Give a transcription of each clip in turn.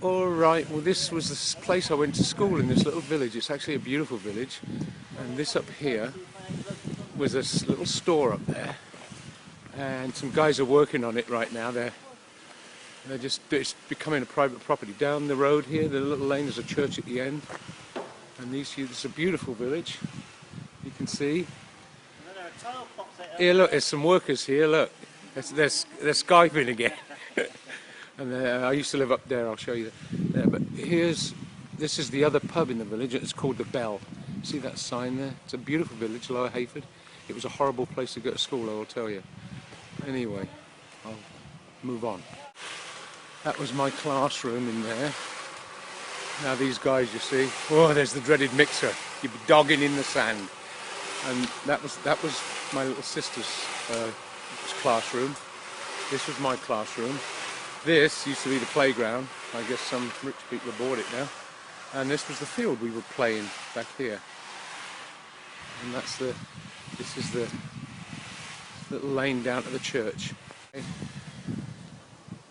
Alright, well this was this place I went to school in, this little village. It's actually a beautiful village. And this up here was this little store up there. And some guys are working on it right now. It's becoming a private property. Down the road here, the little lane, there's a church at the end. And this is a beautiful village. You can see. Here, look, there's some workers here, look. They're Skyping again. And I used to live up there, I'll show you there. But this is the other pub in the village. It's called the Bell. See that sign there? It's a beautiful village, Lower Heyford. It was a horrible place to go to school, I will tell you. Anyway, I'll move on. That was my classroom in there. Now these guys, you see, oh, there's the dreaded mixer. You'd be dogging in the sand. And that was my little sister's classroom. This was my classroom. This used to be the playground. I guess some rich people have bought it now. And this was the field we would play in back here. And this is the little lane down to the church.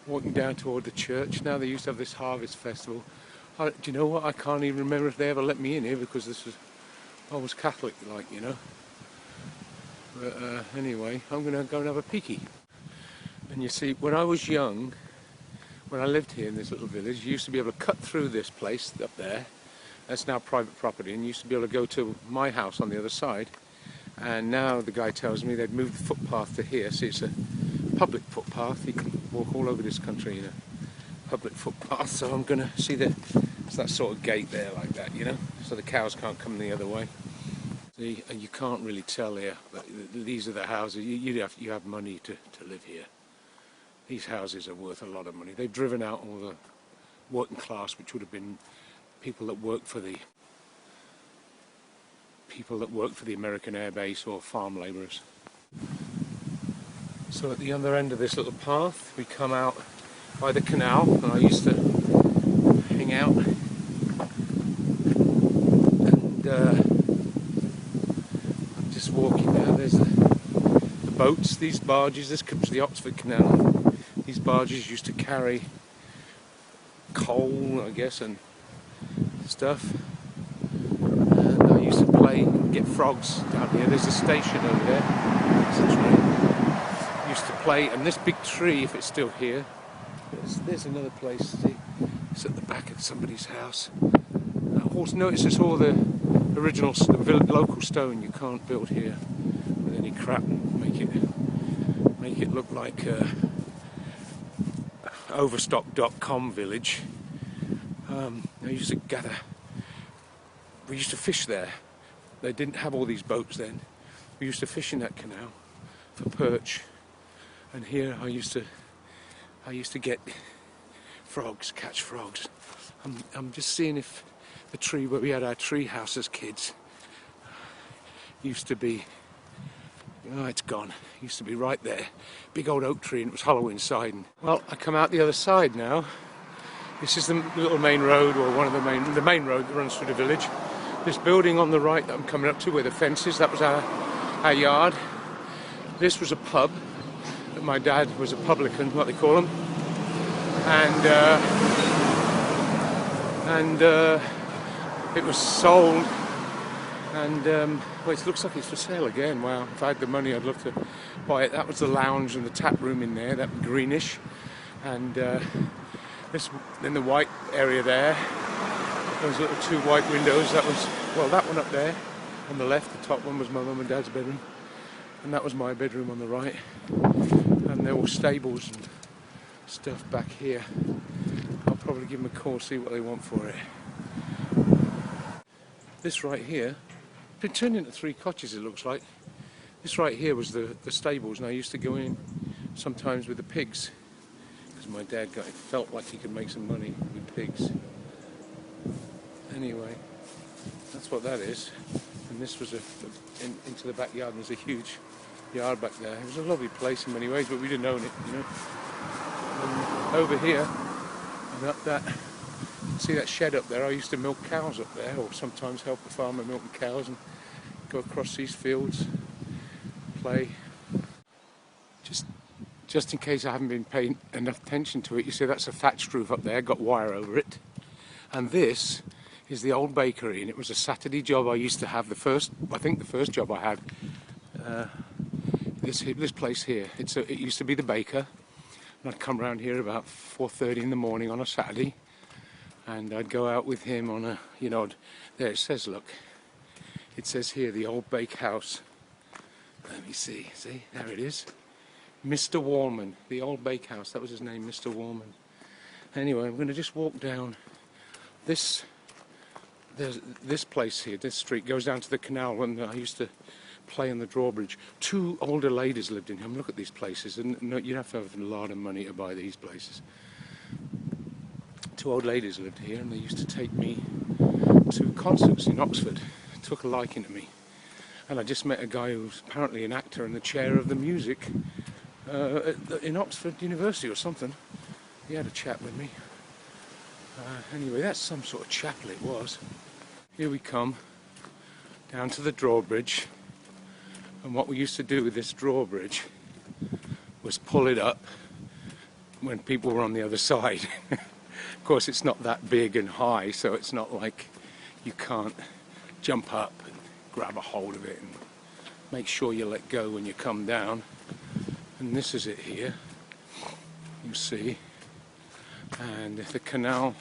Walking down toward the church. Now they used to have this harvest festival. Do you know what? I can't even remember if they ever let me in here because I was Catholic, like, you know. But anyway, I'm going to go and have a peekie. And you see, when I was young, when I lived here in this little village, you used to be able to cut through this place up there. That's now private property, and you used to be able to go to my house on the other side. And now the guy tells me they'd moved the footpath to here. See, it's a public footpath. You can walk all over this country in a public footpath. So I'm going to see it's that sort of gate there like that, you know, so the cows can't come the other way. See, and you can't really tell here, but these are the houses. You have money to live here. These houses are worth a lot of money. They've driven out all the working class, which would have been people that work for the American Air Base or farm labourers. So at the other end of this little path, we come out by the canal, and I used to hang out. And I'm just walking now. There's the boats, these barges. This comes to the Oxford Canal. These barges used to carry coal, I guess, and stuff. And I used to play and get frogs down here. There's a station over there. There's a train. I used to play, and this big tree, if it's still here, there's another place. See, it's at the back of somebody's house. Also notice it's all the original, local stone. You can't build here with any crap. Make it look like Overstock.com village. I used to gather. We used to fish there. They didn't have all these boats then. We used to fish in that canal for perch. And here I used to get frogs, catch frogs. I'm just seeing if the tree where we had our tree house as kids used to be. Oh, it's gone. Used to be right there. Big old oak tree, and it was hollow inside. Well, I come out the other side now. This is the little main road, or one of the main road that runs through the village. This building on the right that I'm coming up to, where the fence is, that was our yard. This was a pub. My dad was a publican, what they call them. And it was sold. And well, it looks like it's for sale again. Wow, if I had the money, I'd love to buy it. That was the lounge and the tap room in there, that greenish. And this, in the white area there, those little two white windows. That was, well, that one up there on the left. The top one was my mum and dad's bedroom, and that was my bedroom on the right. And there were stables and stuff back here. I'll probably give them a call, see what they want for it. This right here, been turned into 3 cottages, it looks like. This right here was the stables, and I used to go in sometimes with the pigs, because my dad felt like he could make some money with pigs. Anyway, that's what that is. And this was into the backyard, and there's a huge yard back there. It was a lovely place in many ways, but we didn't own it, you know. And over here, and up that, see that shed up there? I used to milk cows up there, or sometimes help the farmer milk the cows, and go across these fields, play. just in case I haven't been paying enough attention to it, you see that's a thatched roof up there, got wire over it. And this is the old bakery, and it was a Saturday job I used to have. I think the first job I had. This place here. It used to be the baker, and I'd come round here about 4:30 in the morning on a Saturday, and I'd go out with him on a, there it says, look, it says here the old bakehouse. Let me see, there it is. Mr. Wallman, the old bakehouse, that was his name, Mr. Wallman. Anyway, I'm going to just walk down this place here, this street goes down to the canal when I used to play on the drawbridge. Two older ladies lived in here. Look at these places, and you'd have to have a lot of money to buy these places. Two old ladies lived here, and they used to take me to concerts in Oxford. Took a liking to me, and I just met a guy who's apparently an actor and the chair of the music in Oxford University or something. He had a chat with me. Anyway, that's some sort of chapel it was. Here we come down to the drawbridge, and what we used to do with this drawbridge was pull it up when people were on the other side. Of course, it's not that big and high, so it's not like you can't jump up and grab a hold of it, and make sure you let go when you come down. And this is it here, you see. And the canal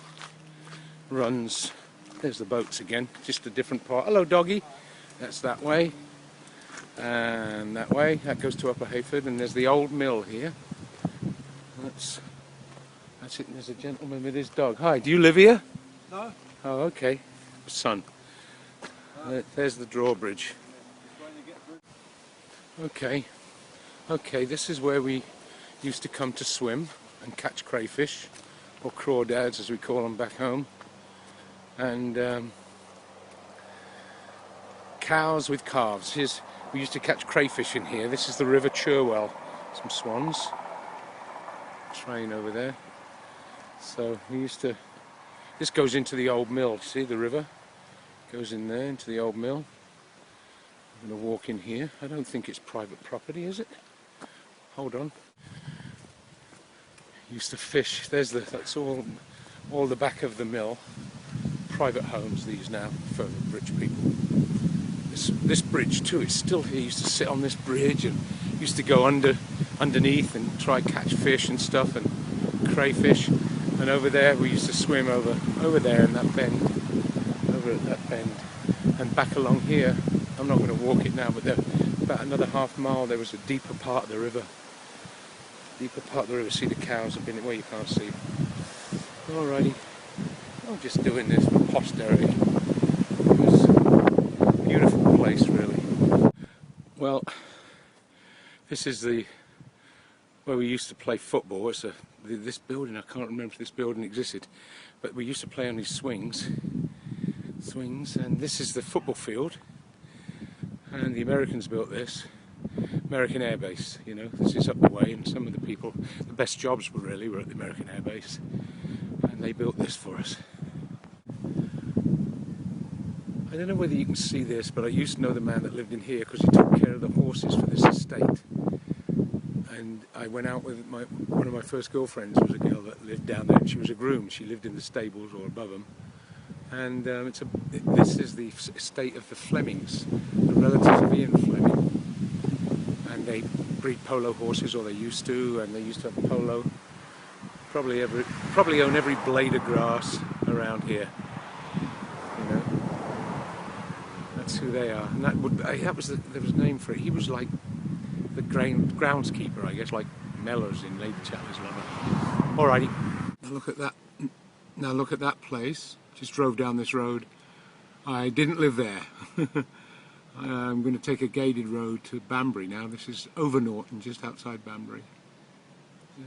runs, there's the boats again, just a different part. Hello doggy, that's that way, and that way, that goes to Upper Heyford, and there's the old mill here. That's it, and there's a gentleman with his dog. Hi, do you live here? No. Oh, okay. Son. There's the drawbridge. Okay, this is where we used to come to swim and catch crayfish, or crawdads as we call them back home, and cows with calves. We used to catch crayfish in here. This is the River Cherwell. Some swans. Train over there. So we used to. This goes into the old mill. See the river goes in there into the old mill. I'm going to walk in here. I don't think it's private property, is it? Hold on. Used to fish. That's all the back of the mill. Private homes these now for rich people. This bridge too, it's still here. Used to sit on this bridge and used to go underneath and try catch fish and stuff and crayfish. And over there we used to swim over there in that bend, over at that bend, and back along here. I'm not going to walk it now, but there, about another half mile there was a deeper part of the river. See the cows have been where you can't see. Alrighty, I'm just doing this for posterity. It was a beautiful place, really. Well, this is where we used to play football. It's this building. I can't remember if this building existed, but we used to play on these swings, and this is the football field. And the Americans built this. American Air Base, this is up the way, and some of the people, the best jobs were at the American Air Base, and they built this for us. I don't know whether you can see this, but I used to know the man that lived in here because he took care of the horses for this estate. And I went out with one of my first girlfriends was a girl that lived down there, and she was a groom. She lived in the stables or above them. And this is the estate of the Flemings, the relatives of Ian Fleming. And they breed polo horses, or they used to, and they used to have polo. Probably own every blade of grass around here. That's who they are. And there was a name for it. He was like the groundskeeper, I guess, like Mellors in Lady Chatterley's Lover. Alrighty. Now look at that place. Just drove down this road. I didn't live there. I'm going to take a gated road to Banbury now. This is over Norton, just outside Banbury. Yeah.